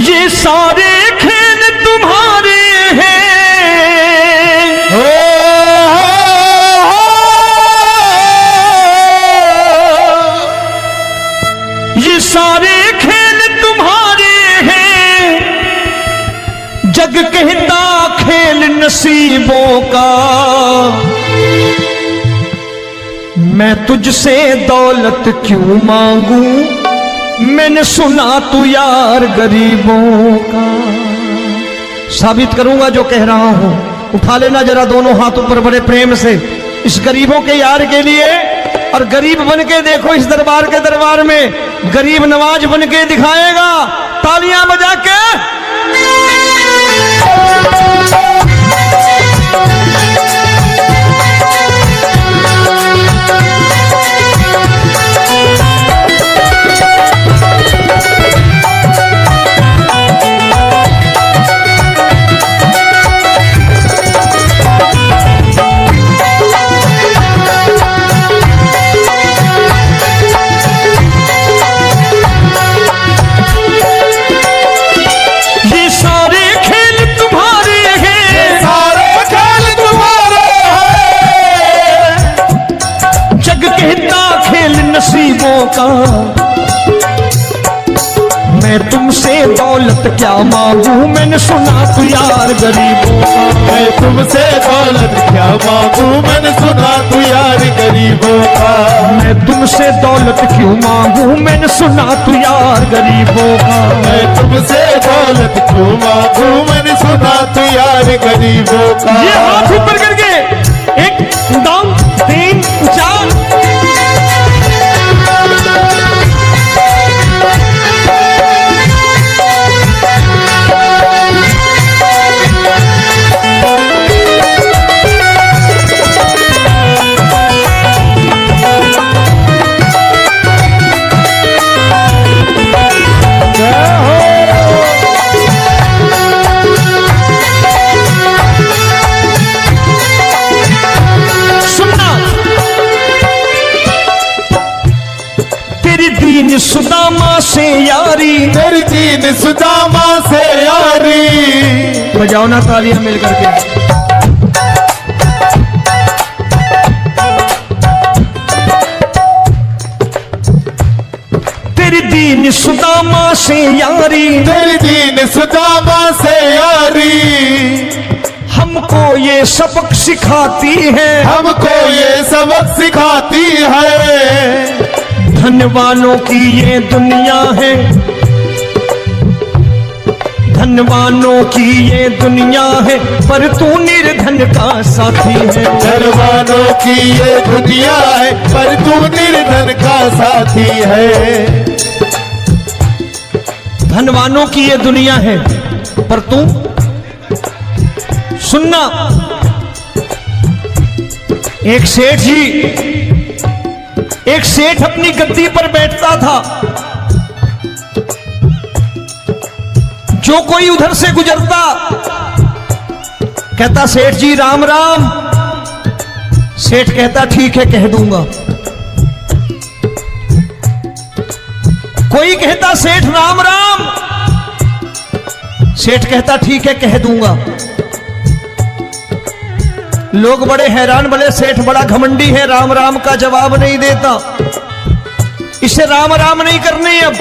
ये सारे खेल तुम्हारे हैं, ये सारे खेल तुम्हारे हैं, जग कहता खेल नसीबों का। मैं तुझसे दौलत क्यों मांगू, मैंने सुना तू यार गरीबों का। साबित करूंगा जो कह रहा हूं। उठा लेना जरा दोनों हाथों पर बड़े प्रेम से इस गरीबों के यार के लिए, और गरीब बन के देखो इस दरबार के दरबार में गरीब नवाज बन के दिखाएगा, तालियां बजा के। नसीबों का मैं तुमसे दौलत क्या मांगू, मैंने सुना तू यार गरीबों का। मैं तुमसे दौलत क्या मांगू, मैंने सुना तू यार गरीबों का। मैं तुमसे दौलत क्यों मांगू, मैंने सुना तू यार गरीबों का। मैं तुमसे दौलत क्यों मांगू, मैंने सुना तू यार गरीबों का। ये हाथ ऊपर करके 1 2 3 4 सुदामा से यारी, तेरी दीन सुदामा से यारी। बजाओ ना तालियां मिल करके। तेरी दीन सुदामा से यारी, तेरी दीन सुदामा से यारी। हमको ये सबक सिखाती है, हमको ये सबक सिखाती है। धनवानों की ये दुनिया है, धनवानों की ये दुनिया है, पर तू निर्धन का साथी है। धनवानों की ये दुनिया है, पर तू निर्धन का साथी है। धनवानों की ये दुनिया है, पर तू सुनना। एक सेठ जी, एक सेठ अपनी गद्दी पर बैठता था। जो कोई उधर से गुजरता कहता सेठ जी राम राम। सेठ कहता ठीक है कह दूंगा। कोई कहता सेठ राम राम। सेठ कहता ठीक है कह दूंगा। लोग बड़े हैरान, बोले सेठ बड़ा घमंडी है, राम राम का जवाब नहीं देता, इसे राम राम नहीं करनी। अब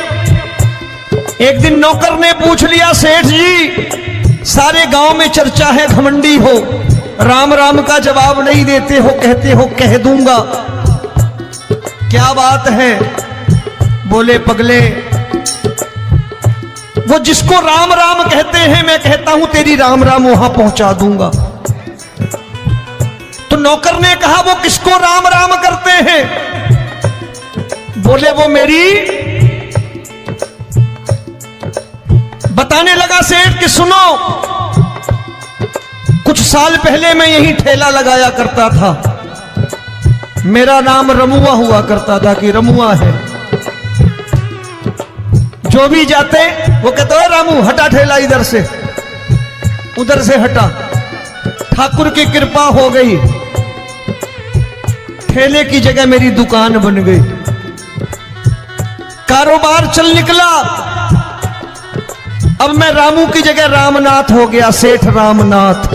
एक दिन नौकर ने पूछ लिया सेठ जी सारे गांव में चर्चा है घमंडी हो, राम राम का जवाब नहीं देते हो, कहते हो कह दूंगा, क्या बात है? बोले पगले वो जिसको राम राम कहते हैं मैं कहता हूं तेरी राम राम वहां पहुंचा दूंगा। तो नौकर ने कहा वो किसको राम राम करते हैं? बोले वो मेरी। बताने लगा सेठ कि सुनो, कुछ साल पहले मैं यही ठेला लगाया करता था, मेरा नाम रमुआ हुआ करता था कि रमुआ है। जो भी जाते वो कहते हो रामू हटा ठेला इधर से, उधर से हटा। ठाकुर की कृपा हो गई, ठेले की जगह मेरी दुकान बन गई, कारोबार चल निकला। अब मैं रामू की जगह रामनाथ हो गया, सेठ रामनाथ।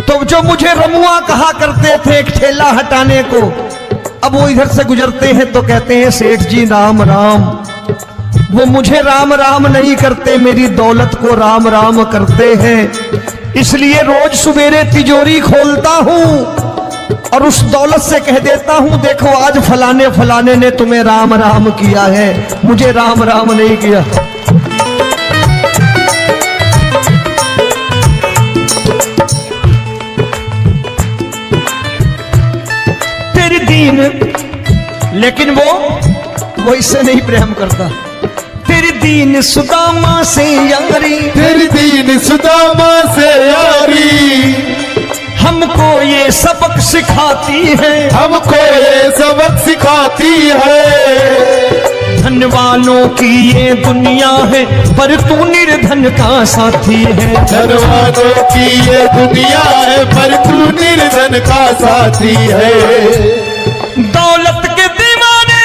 तो जो मुझे रमुआ कहा करते थे एक ठेला हटाने को, अब वो इधर से गुजरते हैं तो कहते हैं सेठ जी राम राम। वो मुझे राम राम नहीं करते, मेरी दौलत को राम राम करते हैं। इसलिए रोज सवेरे तिजोरी खोलता हूं और उस दौलत से कह देता हूं, देखो आज फलाने फलाने ने तुम्हें राम राम किया है, मुझे राम राम नहीं किया। तेरी दीन, लेकिन वो इससे नहीं प्रेम करता। तेरी दीन सुदामा से यारी, तेरी दीन सुदामा से यारी, हमको ये सबक सिखाती है, हमको ये सबक सिखाती है। धन वालों की ये दुनिया है, पर तू निर्धन का साथी है। धन वालों की ये दुनिया है, पर तू निर्धन का साथी है। दौलत के दीवाने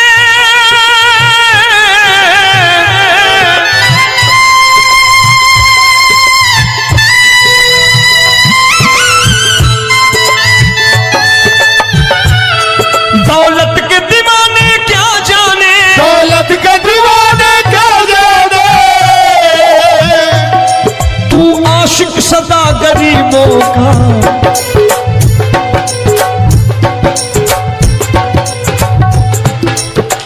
दौलत के दीवाने क्या जाने, दौलत के दीवाने क्या जाने, तू आशिक सदा गरीबों का।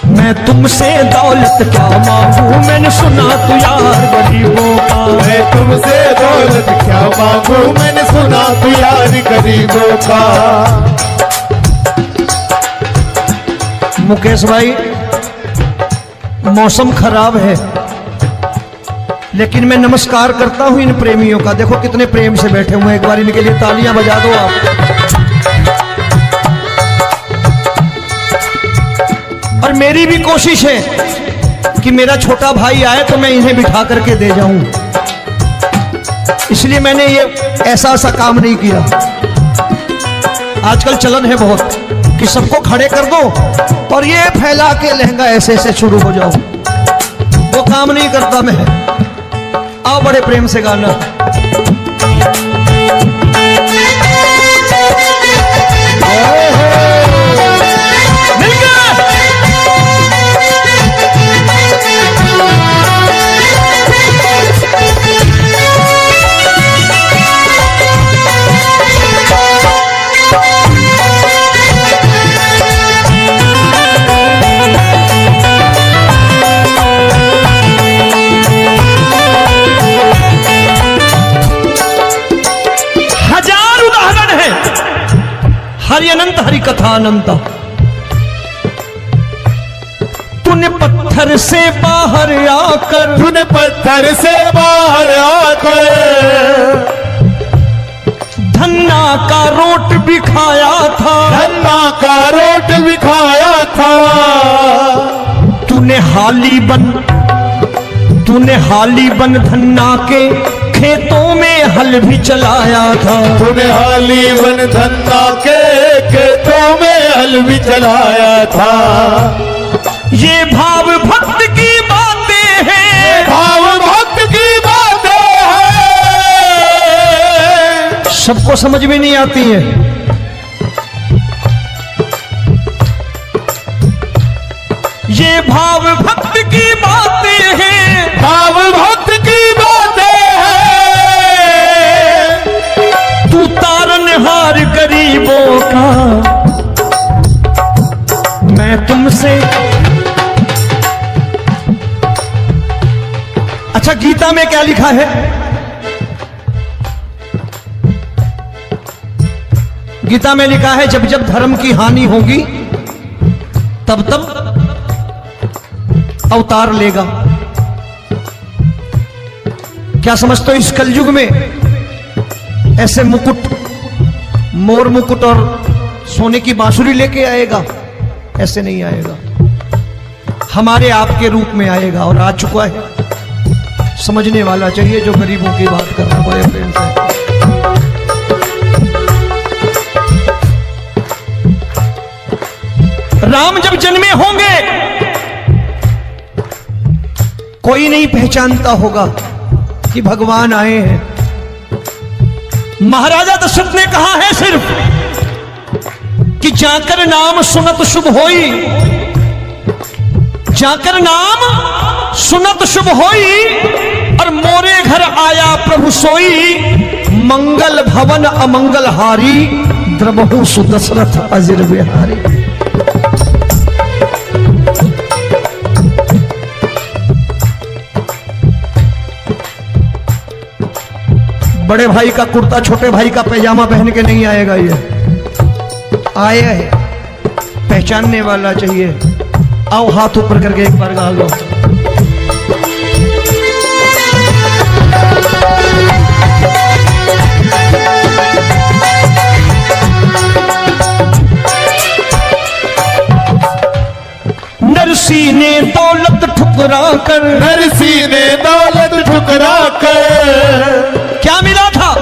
मैं तुमसे दौलत क्या मांगू, मैंने सुना तू यार गरीबों का। मैं तुमसे दौलत क्या मांगू, मैंने सुना तू यार गरीबों का। मुकेश भाई, मौसम खराब है, लेकिन मैं नमस्कार करता हूं इन प्रेमियों का। देखो कितने प्रेम से बैठे हुए हैं, एक बार इनके लिए तालियां बजा दो आप। और मेरी भी कोशिश है कि मेरा छोटा भाई आए तो मैं इन्हें बिठा करके दे जाऊं, इसलिए मैंने ये ऐसा काम नहीं किया। आजकल चलन है बहुत कि सबको खड़े कर दो और ये फैला के लहंगा ऐसे ऐसे शुरू हो जाओ, वो काम नहीं करता मैं। आओ बड़े प्रेम से गाना। हरि अनंत हरि कथा अनंत। तूने पत्थर से बाहर आकर, तूने पत्थर से बाहर आकर धन्ना का रोट भी खाया था, धन्ना का रोट भी खाया था। तूने हाली बन धन्ना के खेतों में हल भी चलाया था। तूने हाली बन धन्ना के खेतों में हल भी चलाया था। ये भाव भक्त की बातें हैं, भाव भक्त की बातें हैं, सबको समझ में नहीं आती है। ये भाव भक्त की बातें हैं, भाव भक्त की बातें हैं। तू तारनहार गरीबों का, मैं तुमसे। अच्छा, गीता में क्या लिखा है? गीता में लिखा है जब जब धर्म की हानि होगी तब तब अवतार लेगा। क्या समझते हो, इस कलयुग में ऐसे मुकुट, मोर मुकुट और सोने की बांसुरी लेके आएगा? ऐसे नहीं आएगा, हमारे आपके रूप में आएगा और आ चुका है। समझने वाला चाहिए जो गरीबों की बात कर रहा है बड़े प्रेम से। राम जब जन्मे होंगे, कोई नहीं पहचानता होगा कि भगवान आए हैं। महाराजा दशरथ ने कहा है सिर्फ कि जाकर नाम सुनत शुभ होई, जाकर नाम सुनत शुभ होई, और मोरे घर आया प्रभु सोई, मंगल भवन अमंगल हारी, द्रबहु सुदशरथ अजिर बिहारी। बड़े भाई का कुर्ता छोटे भाई का पैजामा पहन के नहीं आएगा, ये आया है पहचानने वाला चाहिए। आओ हाथ ऊपर करके एक बार गा लो। नरसी ने दौलत ठुकरा कर, नरसी ने दौलत ठुकरा कर, क्या मिला था?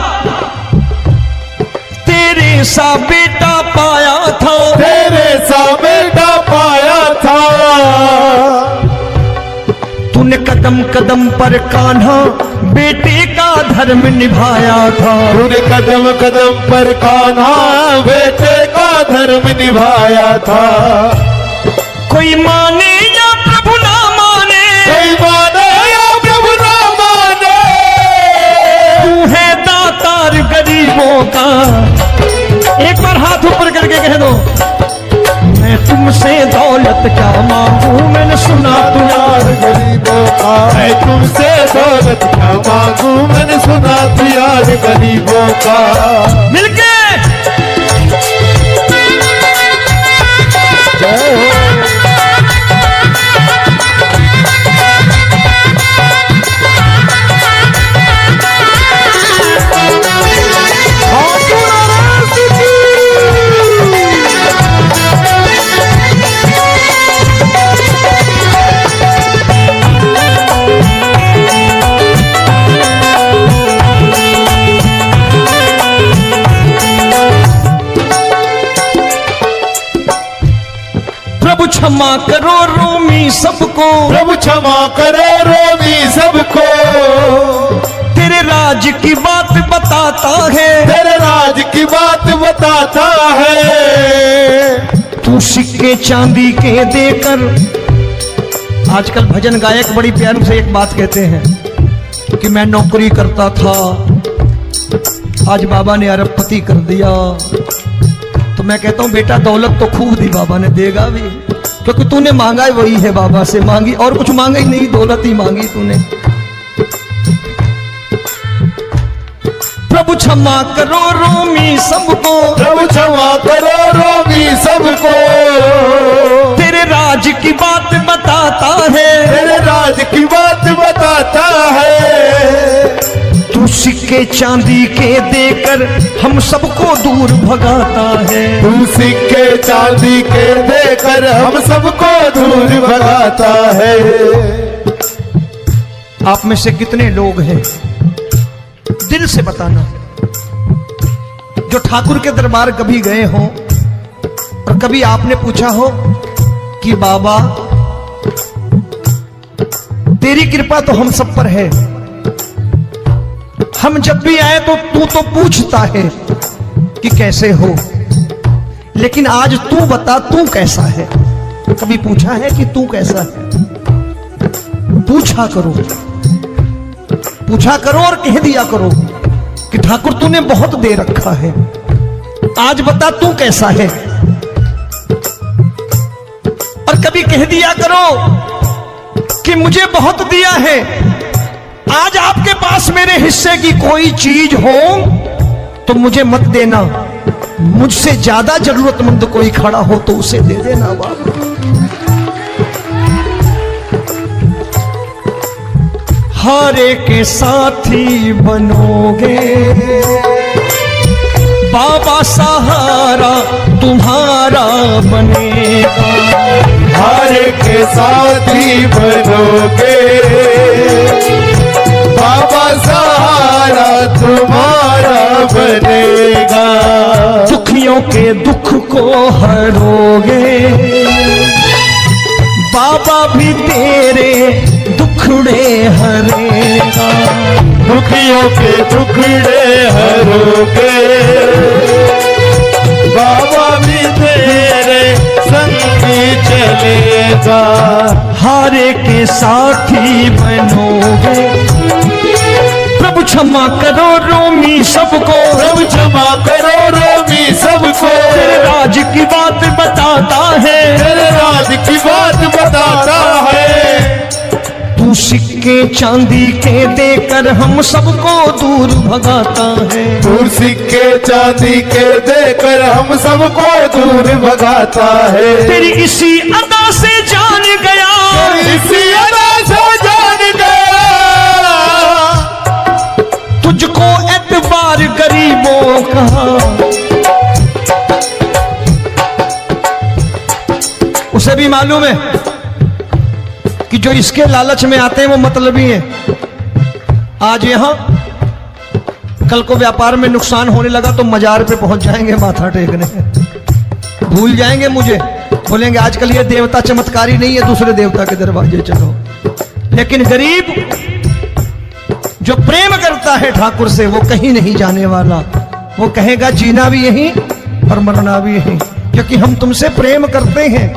तेरे सा बेटा पाया था, तेरे सा बेटा पाया था। तूने कदम कदम पर कान्हा बेटे का धर्म निभाया था, तूने कदम कदम पर कान्हा बेटे का धर्म निभाया था। कोई माने या प्रभु ना माने, कोई माने या प्रभु ना माने, तू है दातार गरीबों का। एक बार हाथ ऊपर करके कह दो, मैं तुमसे दौलत क्या मांगू, मैंने सुना तू यार गरीबों का। मैं तुमसे दौलत क्या मांगू, मैंने सुना तू यार गरीबों का। मिलके जय हो। प्रभु क्षमा करो रोमी सबको, प्रभु क्षमा करो रोमी सबको। तेरे राज की बात बताता है, तेरे राज की बात बताता है। तू सिक्के चांदी के देकर। आजकल भजन गायक बड़ी प्यार से एक बात कहते हैं कि मैं नौकरी करता था, आज बाबा ने अरबपति कर दिया। तो मैं कहता हूं बेटा दौलत तो खूब दी बाबा ने, देगा भी, क्योंकि तूने मांगा है वही है बाबा से मांगी, और कुछ मांगा ही नहीं, दौलत ही मांगी तूने। प्रभु क्षमा करो रोमी सबको, प्रभु क्षमा करो रोमी सबको। तेरे राज की बात बताता है, तेरे राज की बात बताता है। तू सिक्के चांदी के देकर हम सबको दूर भगाता है, तू सिक्के चांदी के देकर हम सबको दूर भगाता है। आप में से कितने लोग हैं, दिल से बताना, जो ठाकुर के दरबार कभी गए हो और कभी आपने पूछा हो कि बाबा तेरी कृपा तो हम सब पर है, हम जब भी आए तो तू तो पूछता है कि कैसे हो, लेकिन आज तू बता तू कैसा है। कभी पूछा है कि तू कैसा है? पूछा करो, पूछा करो और कह दिया करो कि ठाकुर तूने बहुत दे रखा है, आज बता तू कैसा है। और कभी कह दिया करो कि मुझे बहुत दिया है, आज आपके पास मेरे हिस्से की कोई चीज हो तो मुझे मत देना, मुझसे ज्यादा जरूरतमंद कोई खड़ा हो तो उसे दे देना बाबा। हारे के साथी बनोगे बाबा, सहारा तुम्हारा बनेगा। हारे के साथी बनोगे बाबा, सहारा तुम्हारा बनेगा। दुखियों के दुख को हरोगे बाबा, भी तेरे दुखड़े टुकड़े हरेगा। दुखियों के टुकड़े हरोगे, बाबा भी तेरे संगी चलेगा। हारे के साथी बनोगे, प्रभु क्षमा करो रोमी सबको, प्रभु क्षमा करो रोमी सबको। तेरे राज की बात बताता है, तेरे राज की बात बताता है। तू सिक्के चांदी के देकर हम सबको दूर भगाता है। दूर सिक्के चांदी के देकर हम सबको दूर भगाता है। तेरी इसी अदा से जान गया, तेरी इसी अदा से जान गया, तुझको एतबार गरीबों का। उसे भी मालूम है कि जो इसके लालच में आते हैं वो मतलबी हैं। आज यहां कल को व्यापार में नुकसान होने लगा तो मजार पे पहुंच जाएंगे माथा टेकने, भूल जाएंगे मुझे, बोलेंगे आजकल ये देवता चमत्कारी नहीं है, दूसरे देवता के दरवाजे चलो। लेकिन गरीब जो प्रेम करता है ठाकुर से वो कहीं नहीं जाने वाला। वो कहेगा जीना भी यहीं और मरना भी यहीं, क्योंकि हम तुमसे प्रेम करते हैं।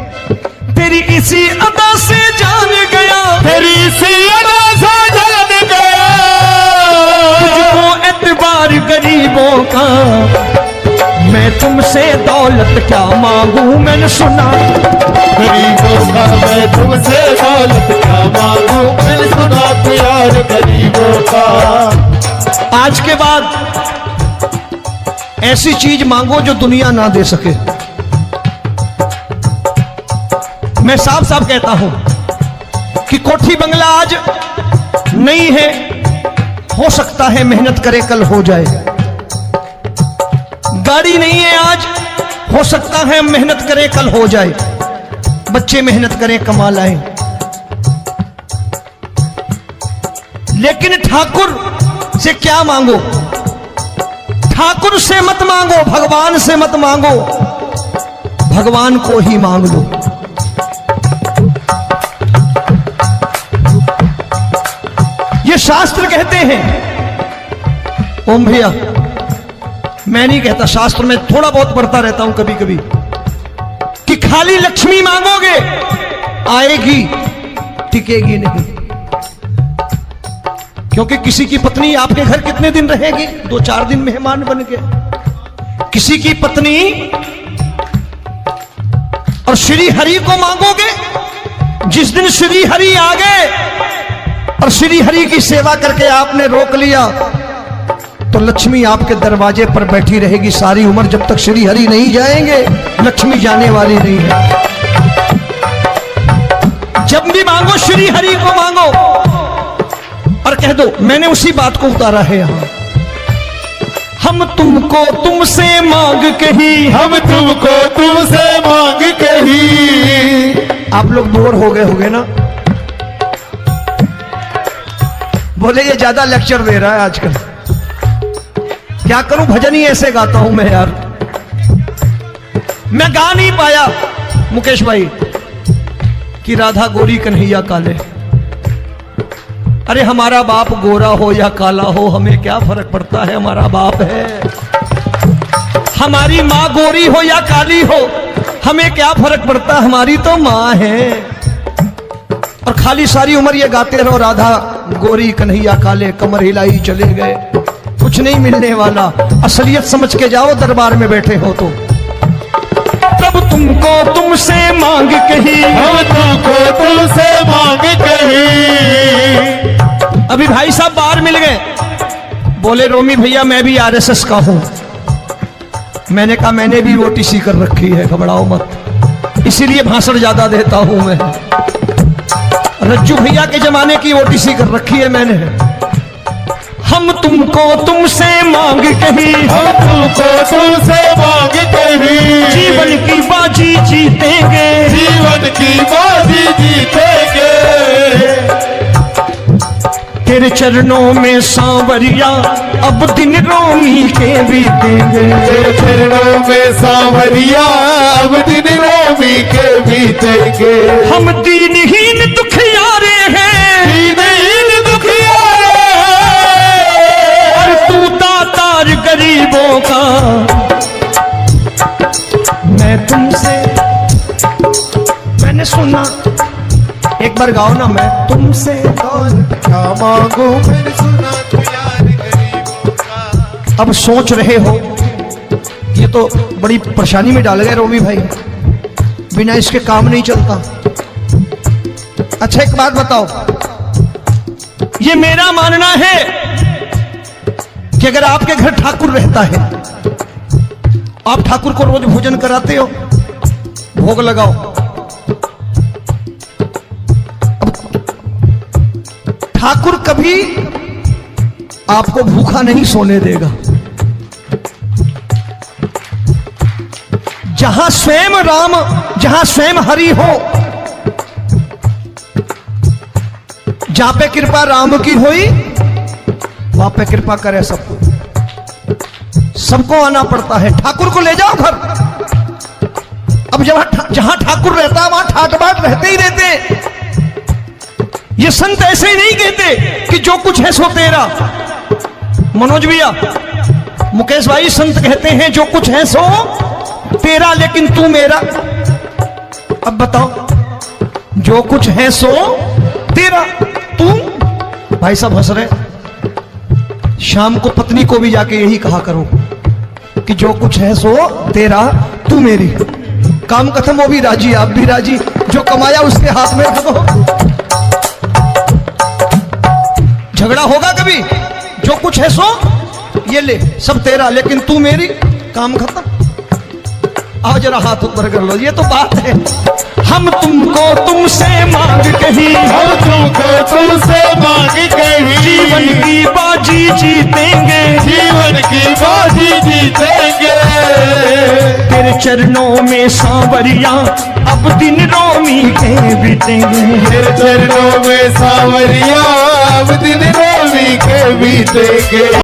तेरी इसी अदा से जान गया, तेरी इसी अदा से जान गया, तुझको एतबार गरीबों का। मैं तुमसे दौलत क्या मांगू, मैंने सुना गरीबों का। मैं तुमसे दौलत क्या मांगू, मैंने सुना प्यार गरीबों का। आज के बाद ऐसी चीज मांगो जो दुनिया ना दे सके। मैं साफ साफ कहता हूं कि कोठी बंगला आज नहीं है, हो सकता है मेहनत करे कल हो जाए। गाड़ी नहीं है आज, हो सकता है मेहनत करें कल हो जाए। बच्चे मेहनत करें कमा लाएं, लेकिन ठाकुर से क्या मांगो? ठाकुर से मत मांगो, भगवान से मत मांगो, भगवान को ही मांग लो। ये शास्त्र कहते हैं, ओम भैया मैं नहीं कहता, शास्त्र में थोड़ा बहुत पढ़ता रहता हूं कभी कभी, कि खाली लक्ष्मी मांगोगे आएगी, टिकेगी नहीं। क्योंकि किसी की पत्नी आपके घर कितने दिन रहेगी? 2-4 दिन मेहमान बन के। किसी की पत्नी और श्री हरि को मांगोगे, जिस दिन श्री हरि आ गए और श्री हरि की सेवा करके आपने रोक लिया तो लक्ष्मी आपके दरवाजे पर बैठी रहेगी सारी उम्र। जब तक श्री हरि नहीं जाएंगे लक्ष्मी जाने वाली नहीं है। जब भी मांगो श्री हरि को मांगो और कह दो मैंने उसी बात को उतारा है यहां, हम तुमको तुमसे मांग कही, हम तुमको तुमसे मांग कही। आप लोग बोर हो गए होंगे ना, बोले ये ज्यादा लेक्चर दे रहा है आजकल। क्या करूं, भजन ही ऐसे गाता हूं मैं यार। मैं गा नहीं पाया मुकेश भाई कि राधा गोरी कन्हैया काले। अरे हमारा बाप गोरा हो या काला हो हमें क्या फर्क पड़ता है, हमारा बाप है। हमारी माँ गोरी हो या काली हो हमें क्या फर्क पड़ता, हमारी तो माँ है। और खाली सारी उम्र ये गाते रहो राधा गोरी कन्हैया काले, कमर हिलाई चले गए, कुछ नहीं मिलने वाला। असलियत समझ के जाओ दरबार में बैठे हो तो। तब तुमको तुमसे मांग कही, हम तुमको तुमसे मांग कही। अभी भाई साहब बाहर मिल गए, बोले रोमी भैया मैं भी आरएसएस का हूं। मैंने कहा मैंने भी ओटीसी कर रखी है, घबराओ मत, इसीलिए भाषण ज्यादा देता हूं मैं। रज्जू भैया के जमाने की ओटीसी कर रखी है मैंने। हम तुमको तुमसे मांग कही, हम तुमको तुमसे मांग कही। जीवन की बाजी जीतेंगे, जीवन की बाजी जीतेंगे। तेरे चरणों में सांवरिया अब दिन रोमी के बीतेंगे। तेरे चरणों में सांवरिया अब दिन रोमी के बीतेंगे। हम दीनहीन दुखियारे हैं, दीनहीन बार गाओ ना, मैं तुमसे दौलत क्या मांगू मैंने सुना तू यार गरीबों का। अब सोच रहे हो ये तो बड़ी परेशानी में डाल गए रोवी भाई, बिना इसके काम नहीं चलता। अच्छा एक बात बताओ, ये मेरा मानना है कि अगर आपके घर ठाकुर रहता है, आप ठाकुर को रोज भोजन कराते हो, भोग लगाओ, ठाकुर कभी आपको भूखा नहीं सोने देगा। जहां स्वयं राम, जहां स्वयं हरि हो, जहां पे कृपा राम की हुई वहां पे कृपा करे सबको, सबको आना पड़ता है। ठाकुर को ले जाओ घर। अब जहां ठाकुर रहता है वहां ठाट बाट रहते ही रहते। ये संत ऐसे ही नहीं कहते कि जो कुछ है सो तेरा। मनोज भैया, मुकेश भाई, संत कहते हैं जो कुछ है सो तेरा लेकिन तू मेरा। अब बताओ, जो कुछ है सो तेरा, तू। भाई साहब हंस रहे। शाम को पत्नी को भी जाके यही कहा करो कि जो कुछ है सो तेरा, तू मेरी। काम खत्म, वो भी राजी, आप भी राजी, जो कमाया उसके हाथ में रखो। झगड़ा होगा कभी? जो कुछ है सो ये ले, सब तेरा लेकिन तू मेरी, काम खत्म। आओ जरा हाथ ऊपर कर लो, ये तो बात है। हम तुमको तुमसे मांग कहीं, हम तुमको तुमसे मांग कहीं, जीवन की बाजी जीतेंगे, जीवन की बाजी जीतेंगे। तेरे चरणों में सांवरिया अब दिन रोमी के बीतेंगे। तेरे चरणों में सांवरिया अब दिन रोमी के बीतेंगे।